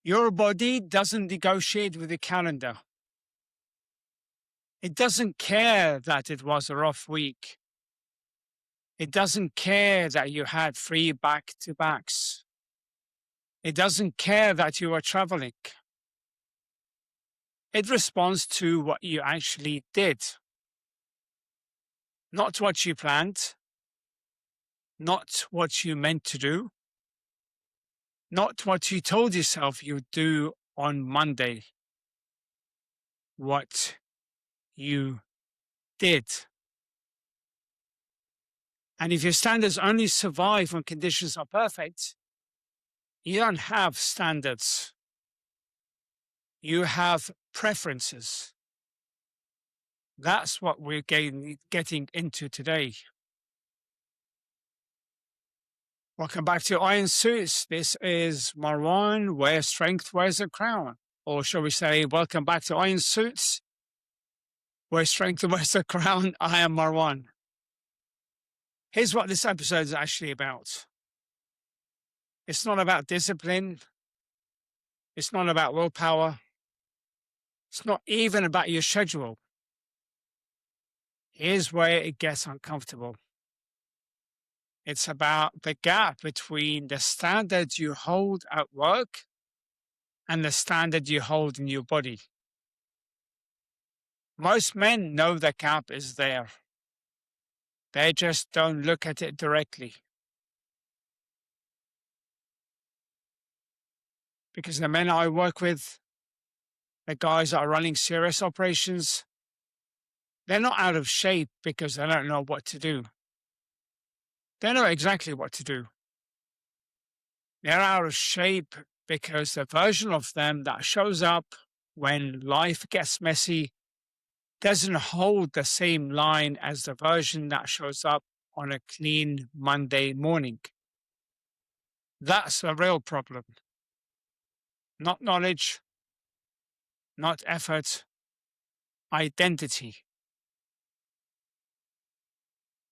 Your body doesn't negotiate with the calendar. It doesn't care that it was a rough week. It doesn't care that you had 3 back-to-backs. It doesn't care that you were traveling. It responds to what you actually did, not what you planned, not what you meant to do, not what you told yourself you'd do on Monday. What you did. And if your standards only survive when conditions are perfect, you don't have standards. You have preferences. That's what we're getting into today. Welcome back to Iron Suits. This is Marwan, where strength wears a crown. Or shall we say, welcome back to Iron Suits, where strength wears a crown. I am Marwan. Here's what this episode is actually about. It's not about discipline. It's not about willpower. It's not even about your schedule. Here's where it gets uncomfortable. It's about the gap between the standards you hold at work and the standard you hold in your body. Most men know the gap is there. They just don't look at it directly. Because the men I work with, the guys that are running serious operations, they're not out of shape because they don't know what to do. They know exactly what to do. They're out of shape because the version of them that shows up when life gets messy doesn't hold the same line as the version that shows up on a clean Monday morning. That's a real problem. Not knowledge, not effort, identity.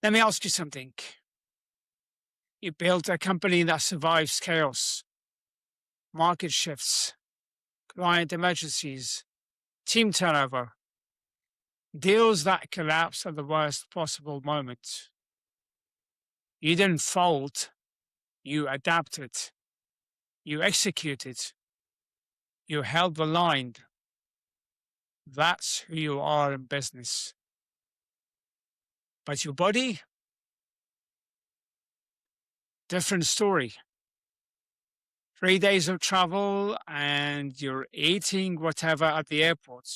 Let me ask you something. You built a company that survives chaos, market shifts, client emergencies, team turnover, deals that collapse at the worst possible moment. You didn't fold, you adapted, you executed, you held the line. That's who you are in business. But your body? Different story. 3 days of travel and you're eating whatever at the airport.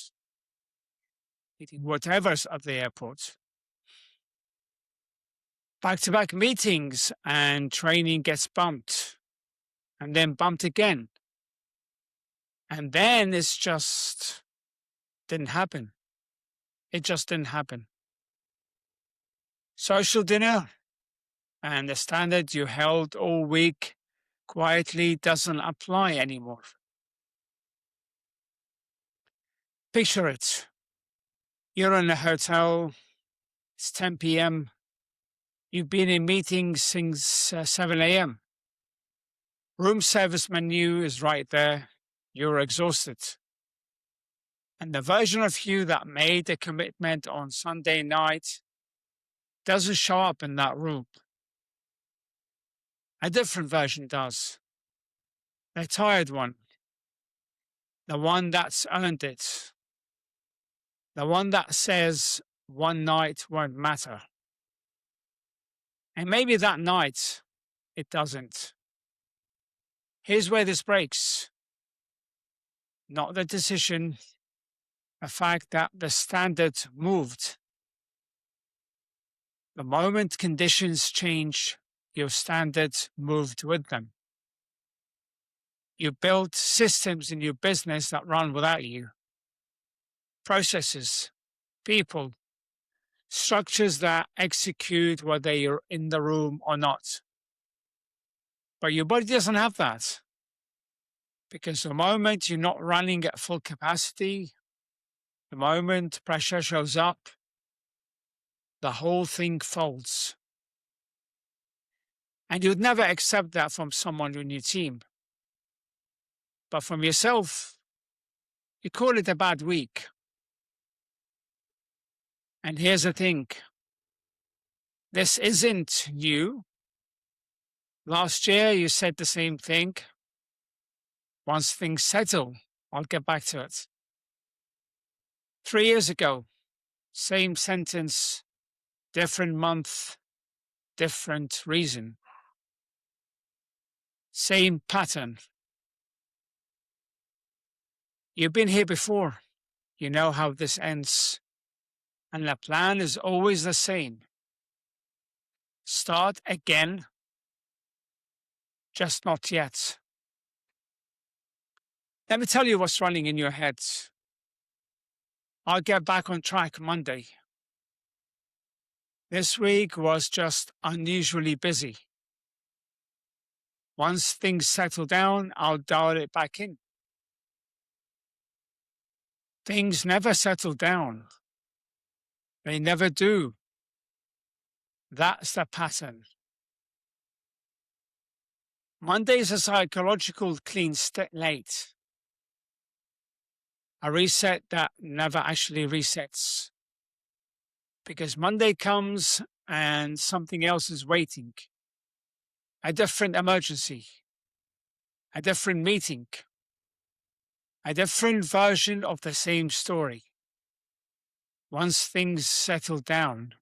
Eating whatever's at the airport. Back-to-back meetings and training gets bumped and then bumped again. And then it's just didn't happen. It just didn't happen. Social dinner and the standard you held all week quietly doesn't apply anymore. Picture it. You're in a hotel. It's 10 p.m. You've been in meetings since 7 a.m. Room service menu is right there. You're exhausted. And the version of you that made a commitment on Sunday night doesn't show up in that room. A different version does. The tired one. The one that's earned it. The one that says one night won't matter. And maybe that night it doesn't. Here's where this breaks. Not the decision, the fact that the standard moved. The moment conditions change, your standard moved with them. You built systems in your business that run without you. Processes, people, structures that execute whether you're in the room or not. But your body doesn't have that. Because the moment you're not running at full capacity, the moment pressure shows up, the whole thing folds. And you'd never accept that from someone in your team. But from yourself, you call it a bad week. And here's the thing. This isn't you. Last year, you said the same thing. Once things settle, I'll get back to it. 3 years ago, same sentence, different month, different reason. Same pattern. You've been here before. You know how this ends. And the plan is always the same. Start again, just not yet. Let me tell you what's running in your head. I'll get back on track Monday. This week was just unusually busy. Once things settle down, I'll dial it back in. Things never settle down. They never do. That's the pattern. Monday is a psychological clean slate. A reset that never actually resets. Because Monday comes and something else is waiting. A different emergency. A different meeting. A different version of the same story. Once things settle down.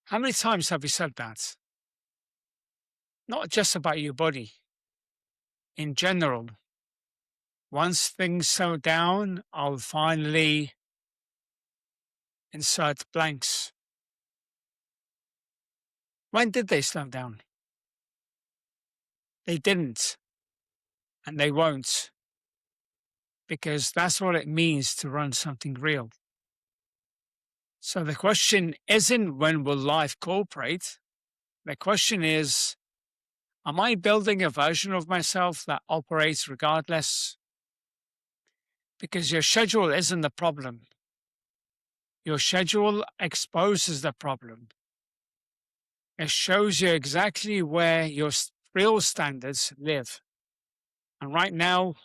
How many times have you said that? Not just about your body. In general. Once things settle down, I'll finally insert blanks. When did they slow down? They didn't. And they won't. Because that's what it means to run something real. So the question isn't when will life cooperate? The question is, am I building a version of myself that operates regardless? Because your schedule isn't the problem. Your schedule exposes the problem. It shows you exactly where your real standards live. And right now,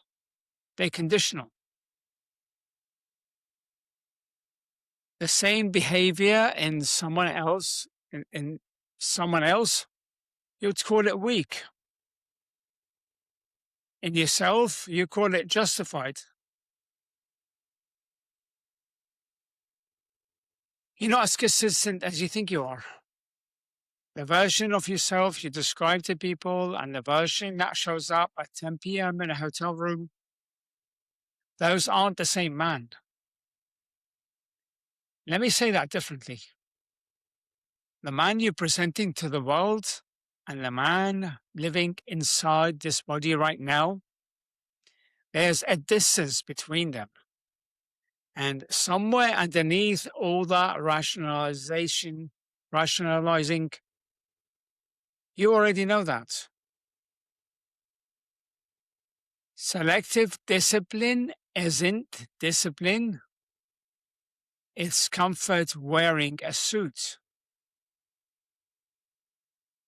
they're conditional. The same behavior in someone else, you'd call it weak. In yourself, you call it justified. You're not as consistent as you think you are. The version of yourself you describe to people and the version that shows up at 10 p.m. in a hotel room, those aren't the same man. Let me say that differently. The man you're presenting to the world and the man living inside this body right now, there's a distance between them. And somewhere underneath all that rationalizing, you already know that. Selective discipline isn't discipline. It's comfort wearing a suit.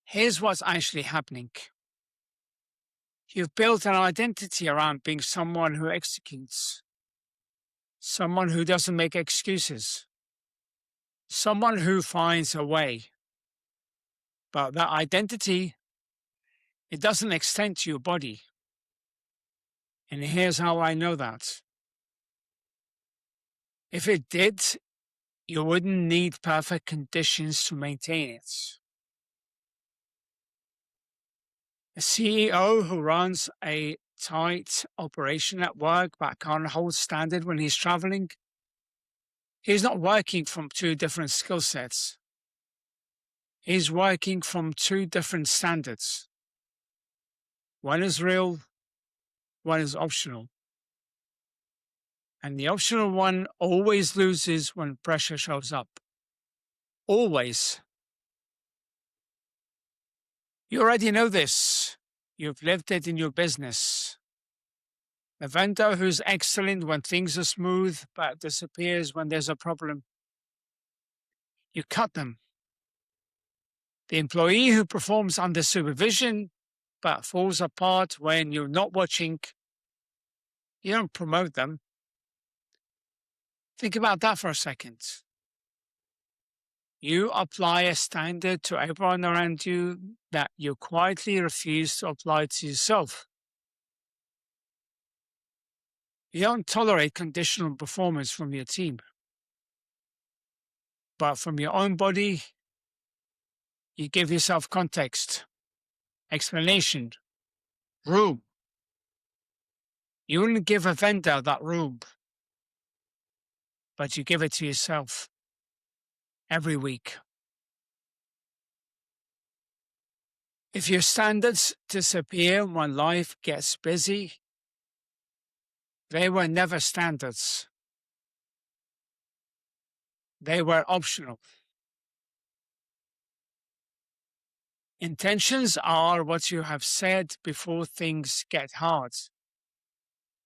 Here's what's actually happening. You've built an identity around being someone who executes, someone who doesn't make excuses, someone who finds a way. But that identity, it doesn't extend to your body. And here's how I know that. If it did, you wouldn't need perfect conditions to maintain it. A CEO who runs a tight operation at work but can't hold standard when he's traveling, he's not working from two different skill sets. He's working from two different standards. One is real, one is optional. And the optional one always loses when pressure shows up. Always. You already know this. You've lived it in your business. The vendor who's excellent when things are smooth but disappears when there's a problem. You cut them. The employee who performs under supervision but falls apart when you're not watching. You don't promote them. Think about that for a second. You apply a standard to everyone around you that you quietly refuse to apply to yourself. You don't tolerate conditional performance from your team, but from your own body, you give yourself context, explanation, room. You wouldn't give a vendor that room, but you give it to yourself every week. If your standards disappear when life gets busy, they were never standards. They were optional. Intentions are what you have said before things get hard.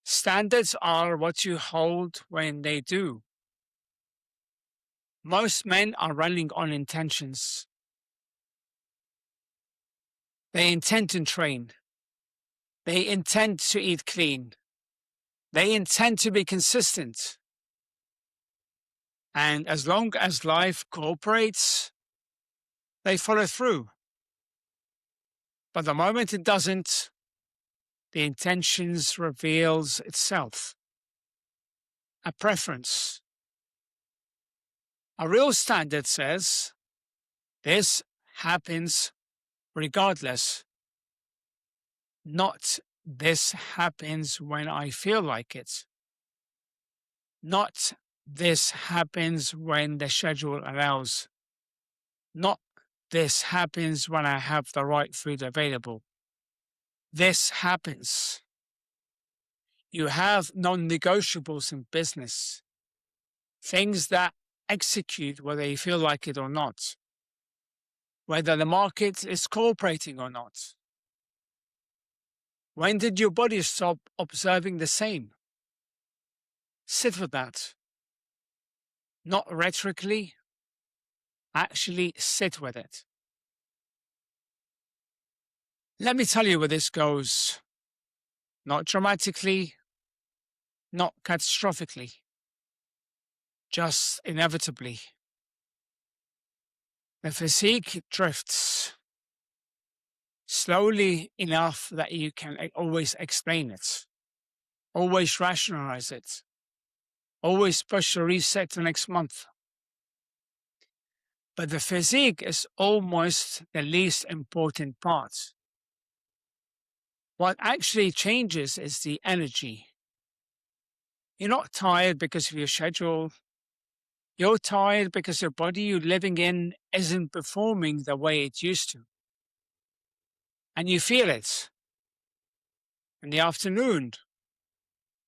Standards are what you hold when they do. Most men are running on intentions. They intend to train. They intend to eat clean. They intend to be consistent. And as long as life cooperates, they follow through. But the moment it doesn't, the intentions reveals itself. A preference. A real standard says, this happens regardless. Not this happens when I feel like it. Not this happens when the schedule allows. Not this happens when I have the right food available. This happens. You have non-negotiables in business. Things that execute whether you feel like it or not. Whether the market is cooperating or not. When did your body stop observing the same? Sit with that. Not rhetorically, actually sit with it. Let me tell you where this goes. Not dramatically, not catastrophically, just inevitably. The physique drifts slowly enough that you can always explain it, always rationalize it, always push a reset to next month. But the physique is almost the least important part. What actually changes is the energy. You're not tired because of your schedule. You're tired because your body you're living in isn't performing the way it used to. And you feel it in the afternoon,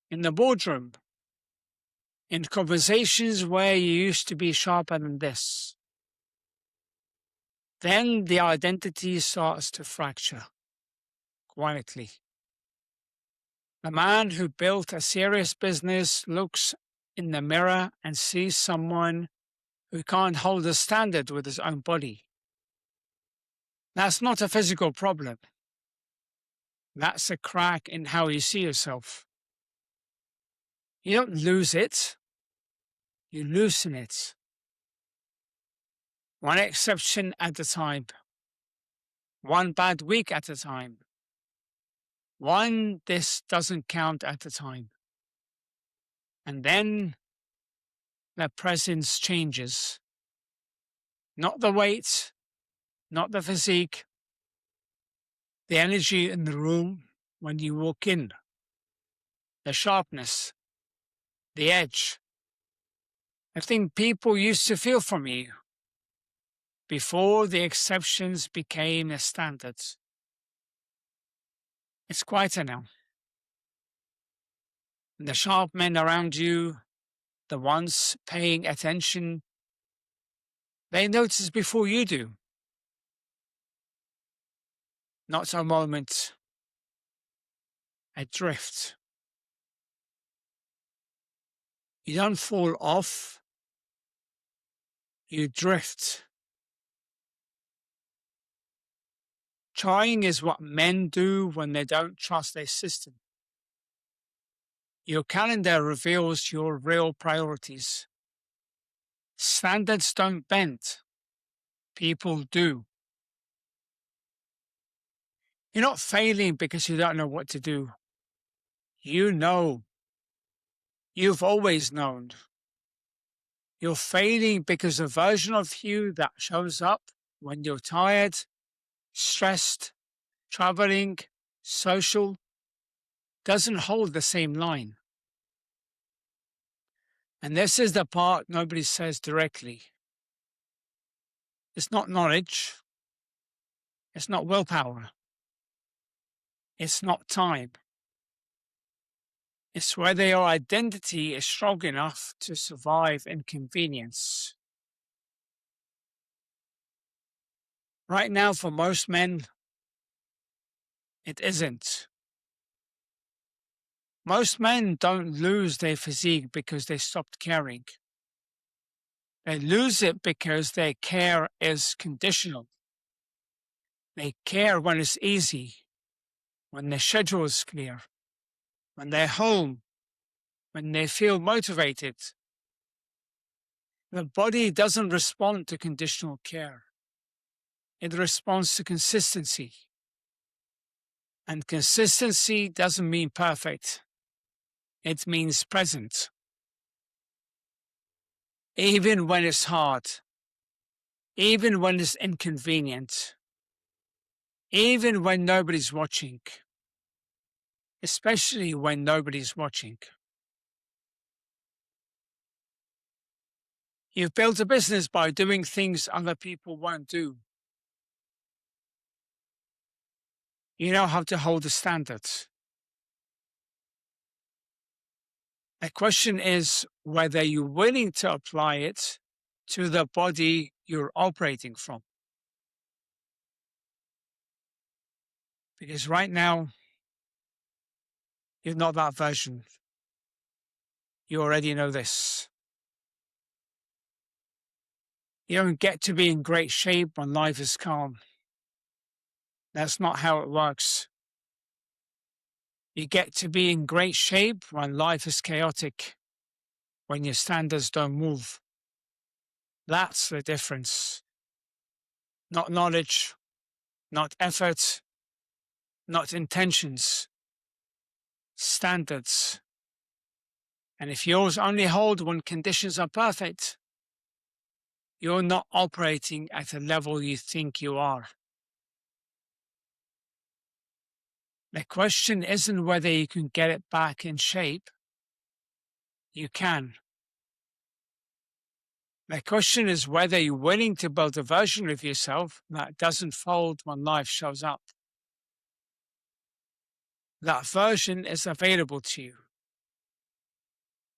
in the boardroom, in conversations where you used to be sharper than this. Then the identity starts to fracture quietly. The man who built a serious business looks in the mirror and sees someone who can't hold a standard with his own body. That's not a physical problem. That's a crack in how you see yourself. You don't lose it, you loosen it. One exception at a time. One bad week at a time. One this doesn't count at a time. And then the presence changes. Not the weight, not the physique, the energy in the room when you walk in, the sharpness, the edge. I think people used to feel from you before the exceptions became the standards. It's quieter now. The sharp men around you, the ones paying attention, they notice before you do. Not a moment, a drift. You don't fall off, you drift. Trying is what men do when they don't trust their system. Your calendar reveals your real priorities. Standards don't bend, people do. You're not failing because you don't know what to do. You know. You've always known. You're failing because the version of you that shows up when you're tired, stressed, traveling, social, doesn't hold the same line. And this is the part nobody says directly. It's not knowledge. It's not willpower. It's not time. It's whether your identity is strong enough to survive inconvenience. Right now, for most men, it isn't. Most men don't lose their physique because they stopped caring. They lose it because their care is conditional. They care when it's easy, when their schedule is clear, when they're home, when they feel motivated. The body doesn't respond to conditional care. It responds to consistency. And consistency doesn't mean perfect. It means present. Even when it's hard, even when it's inconvenient, even when nobody's watching, especially when nobody's watching. You've built a business by doing things other people won't do. You know how to hold the standards. The question is whether you're willing to apply it to the body you're operating from. Because right now, you're not that version. You already know this. You don't get to be in great shape when life is calm. That's not how it works. You get to be in great shape when life is chaotic, when your standards don't move. That's the difference. Not knowledge, not effort, not intentions, standards. And if yours only hold when conditions are perfect, you're not operating at a level you think you are. The question isn't whether you can get it back in shape. You can. The question is whether you're willing to build a version of yourself that doesn't fold when life shows up. That version is available to you,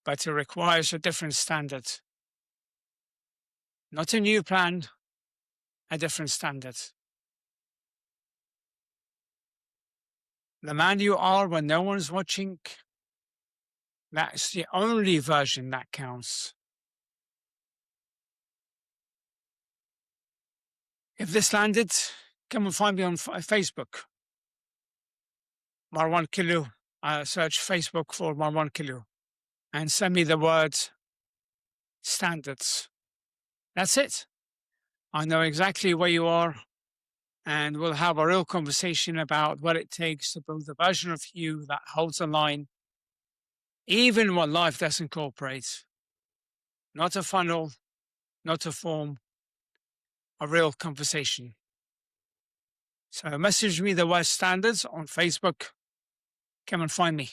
but it requires a different standard. Not a new plan, a different standard. The man you are when no one's watching, that's the only version that counts. If this landed, come and find me on Facebook. Marwan Killu. Search Facebook for Marwan Killu and send me the word standards. That's it. I know exactly where you are, and we'll have a real conversation about what it takes to build a version of you that holds the line, even when life doesn't cooperate. Not a funnel, not a form, a real conversation. So message me the word standards on Facebook. Come and find me.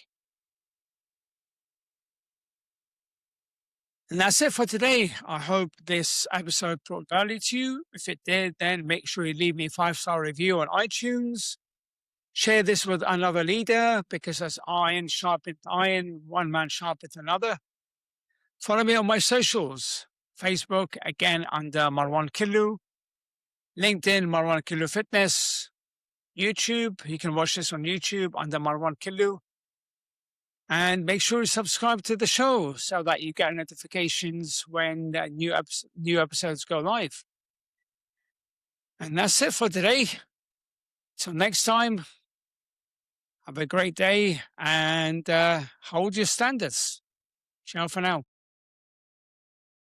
And that's it for today. I hope this episode brought value to you. If it did, then make sure you leave me a 5-star review on iTunes. Share this with another leader, because as iron sharpens iron, one man sharpens another. Follow me on my socials. Facebook, again, under Marwan Killu. LinkedIn, Marwan Killu Fitness. YouTube, you can watch this on YouTube under Marwan Killu. And make sure you subscribe to the show so that you get notifications when new episodes go live. And that's it for today. Till next time, have a great day and hold your standards. Ciao for now.